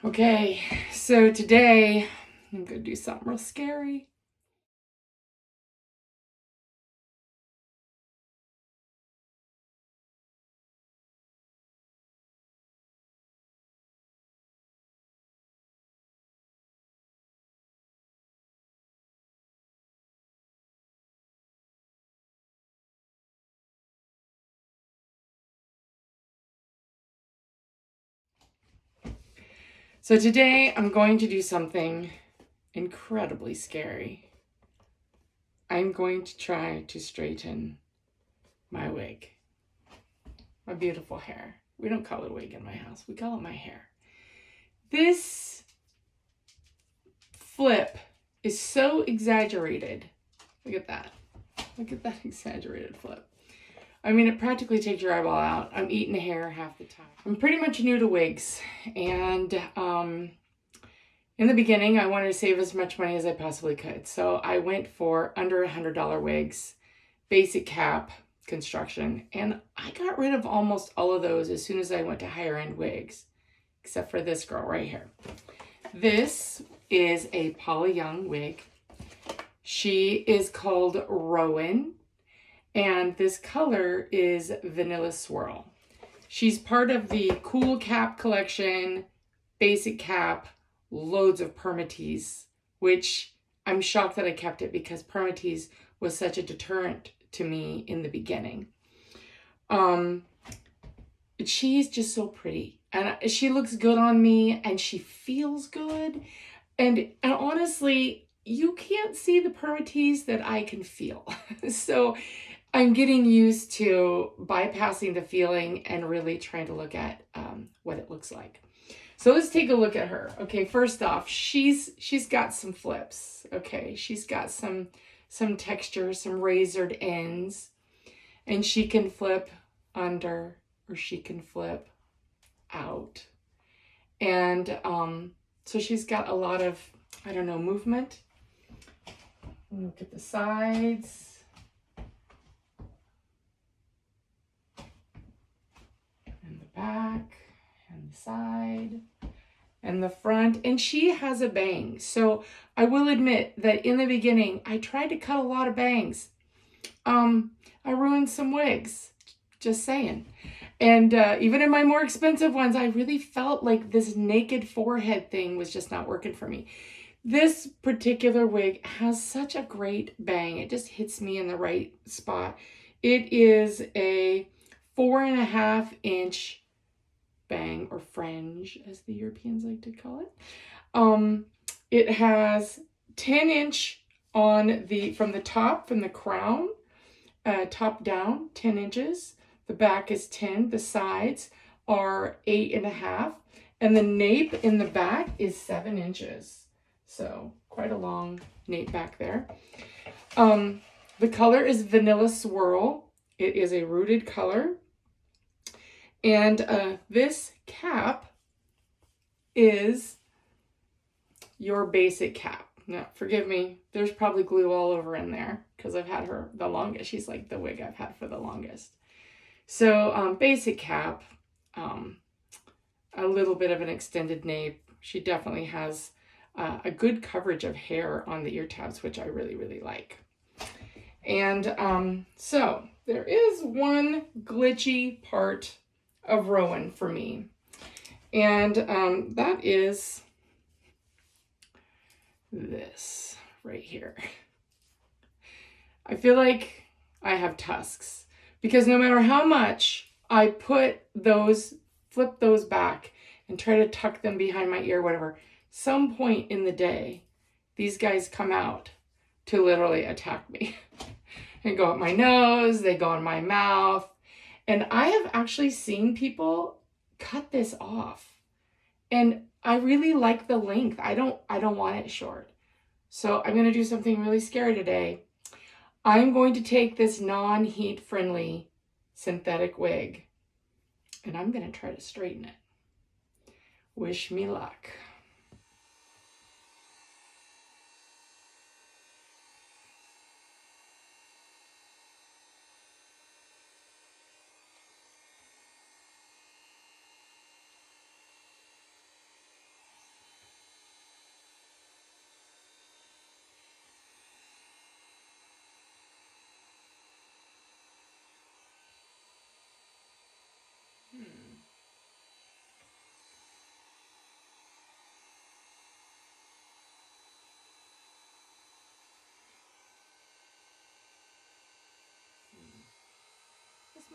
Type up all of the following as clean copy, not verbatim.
Okay, so today I'm gonna do something real scary. So today I'm going to do something incredibly scary. I'm going to try to straighten my wig. My beautiful hair. We don't call it a wig in my house. We call it my hair. This flip is so exaggerated. Look at that. Look at that exaggerated flip. I mean, it practically takes your eyeball out. I'm eating the hair half the time. I'm pretty much new to wigs, and in the beginning, I wanted to save as much money as I possibly could. So I went for under $100 wigs, basic cap construction, and I got rid of almost all of those as soon as I went to higher end wigs, except for this girl right here. This is a Paula Young wig. She is called Rowan, and this color is Vanilla Swirl. She's part of the Cool Cap collection, basic cap, loads of permatease, which I'm shocked that I kept it because permatease was such a deterrent to me in the beginning. She's just so pretty, and she looks good on me, and she feels good. And honestly, you can't see the permatease that I can feel. So I'm getting used to bypassing the feeling and really trying to look at what it looks like. So let's take a look at her. Okay, first off, she's got some flips. Okay, she's got some texture, some razored ends, and she can flip under or she can flip out. And so she's got a lot of, I don't know, movement. Look at the sides. And the back. And the side and the front, and she has a bang. So I will admit that in the beginning I tried to cut a lot of bangs. I ruined some wigs, just saying. And even in my more expensive ones, I really felt like this naked forehead thing was just not working for me. This particular wig has such a great bang. It just hits me in the right spot. It is a 4.5-inch bang or fringe, as the Europeans like to call it. It has 10-inch on from the top, from the crown, top down, 10 inches. The back is 10. The sides are 8.5, and the nape in the back is 7 inches. So quite a long nape back there. The color is Vanilla Swirl. It is a rooted color. And this cap is your basic cap. Now, forgive me, there's probably glue all over in there because I've had her the longest. She's like the wig I've had for the longest. So basic cap, a little bit of an extended nape. She definitely has a good coverage of hair on the ear tabs, which I really, really like. And so there is one glitchy part of Rowan for me, and that is this right here. I feel like I have tusks because no matter how much I flip those back and try to tuck them behind my ear, whatever, some point in the day these guys come out to literally attack me and go up my nose, they go in my mouth. And I have actually seen people cut this off. And I really like the length. I don't want it short. So I'm going to do something really scary today. I'm going to take this non-heat friendly synthetic wig and I'm going to try to straighten it. Wish me luck.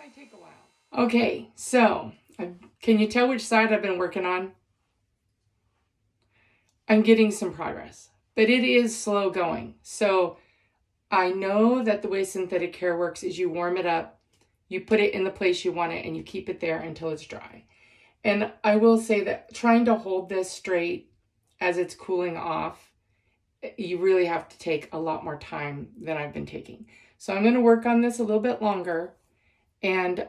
might take a while. Okay, so can you tell which side I've been working on? I'm getting some progress, but it is slow going. So I know that the way synthetic hair works is you warm it up, you put it in the place you want it, and you keep it there until it's dry. And I will say that trying to hold this straight as it's cooling off, you really have to take a lot more time than I've been taking. So I'm going to work on this a little bit longer. And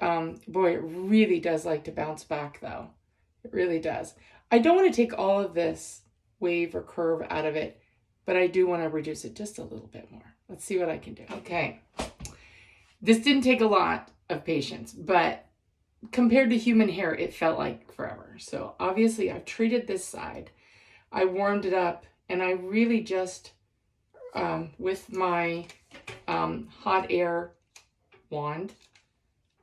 boy, it really does like to bounce back though. It really does. I don't want to take all of this wave or curve out of it, but I do want to reduce it just a little bit more. Let's see what I can do. Okay. This didn't take a lot of patience, but compared to human hair, it felt like forever. So obviously I've treated this side. I warmed it up, and I really just, with my hot air wand,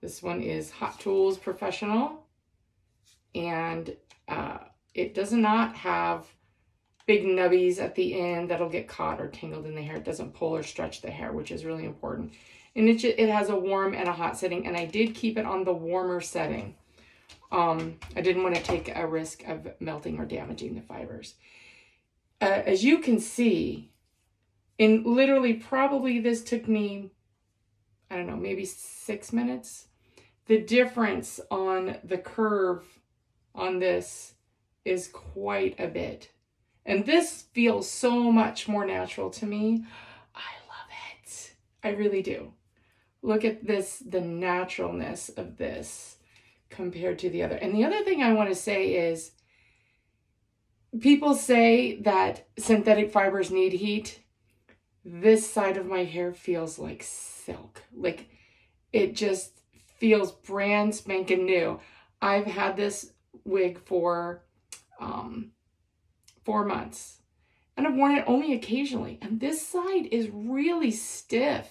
this one is Hot Tools Professional, and it does not have big nubbies at the end that'll get caught or tangled in the hair. It doesn't pull or stretch the hair, which is really important. And it has a warm and a hot setting, and I did keep it on the warmer setting. I didn't want to take a risk of melting or damaging the fibers. As you can see, in literally probably this took me, I don't know, maybe 6 minutes. The difference on the curve on this is quite a bit. And this feels so much more natural to me. I love it. I really do. Look at this, the naturalness of this compared to the other. And the other thing I want to say is, people say that synthetic fibers need heat. This side of my hair feels like silk. Like, it just feels brand spanking new. I've had this wig for 4 months, and I've worn it only occasionally. And this side is really stiff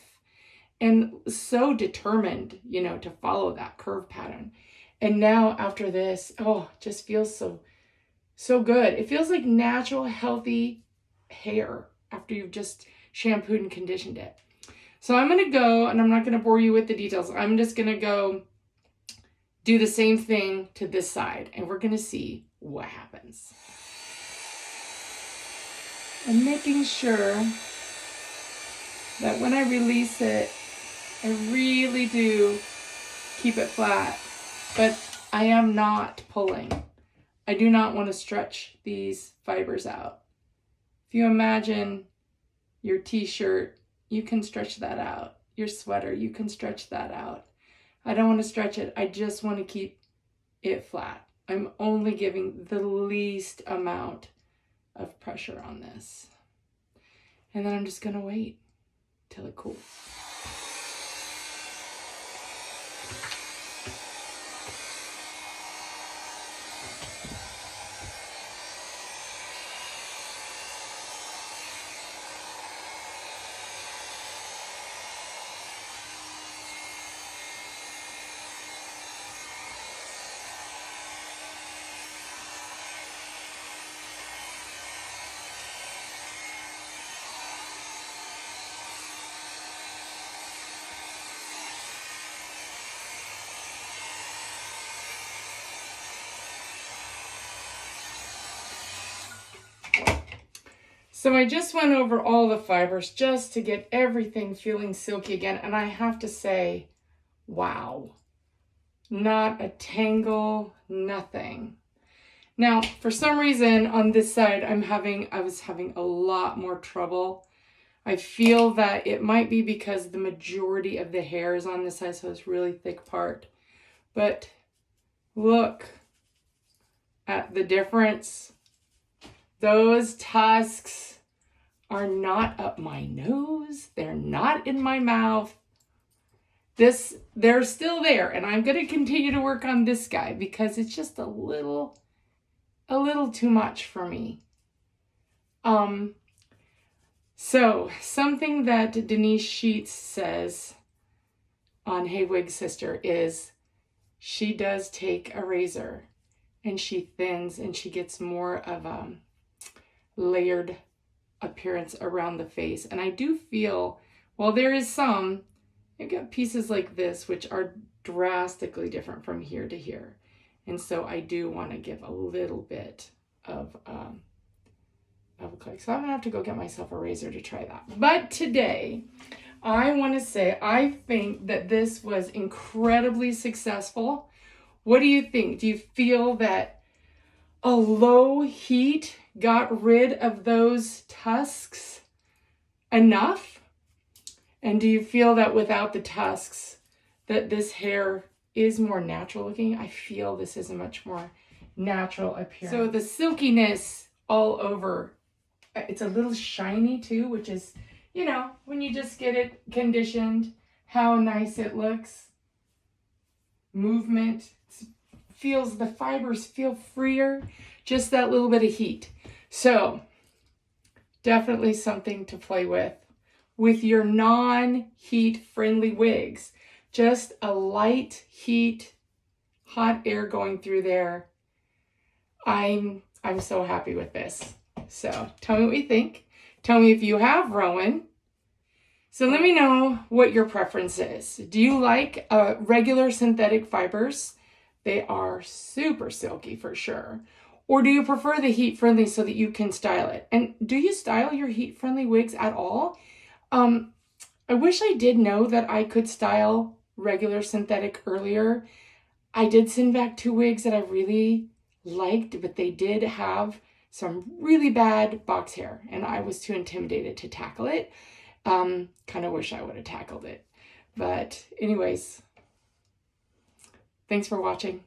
and so determined, you know, to follow that curve pattern. And now after this, oh, it just feels so good. It feels like natural, healthy hair after you've just shampooed and conditioned it. So I'm going to go, and I'm not going to bore you with the details. I'm just going to go do the same thing to this side, and we're going to see what happens. I'm making sure that when I release it, I really do keep it flat, but I am not pulling. I do not want to stretch these fibers out. If you imagine your t-shirt, you can stretch that out. Your sweater, you can stretch that out. I don't want to stretch it. I just want to keep it flat. I'm only giving the least amount of pressure on this. And then I'm just going to wait till it cools. So I just went over all the fibers just to get everything feeling silky again. And I have to say, wow, not a tangle, nothing. Now, for some reason on this side, I was having a lot more trouble. I feel that it might be because the majority of the hair is on this side, so it's really thick part. But look at the difference. Those tusks are not up my nose. They're not in my mouth. They're still there, and I'm going to continue to work on this guy because it's just a little too much for me. So something that Denise Sheets says on Hey Wig Sister is she does take a razor and she thins and she gets more of a layered appearance around the face. And I do feel, while there is some, you've got pieces like this which are drastically different from here to here. And so I do want to give a little bit of a click. So I'm gonna have to go get myself a razor to try that. But today, I want to say I think that this was incredibly successful. What do you think? Do you feel that a low heat got rid of those tusks enough? And do you feel that without the tusks, that this hair is more natural looking? I feel this is a much more natural appearance. So the silkiness all over, it's a little shiny too, which is, you know, when you just get it conditioned, how nice it looks. Movement, feels, the fibers feel freer, just that little bit of heat. So definitely something to play with your non-heat friendly wigs. Just a light heat, hot air going through there. I'm so happy with this. So tell me what you think. Tell me if you have Rowan. So let me know what your preference is. Do you like regular synthetic fibers? They are super silky for sure. Or do you prefer the heat friendly so that you can style it? And do you style your heat friendly wigs at all? I wish I did know that I could style regular synthetic earlier. I did send back 2 wigs that I really liked, but they did have some really bad box hair and I was too intimidated to tackle it. Kind of wish I would have tackled it. But anyways, thanks for watching.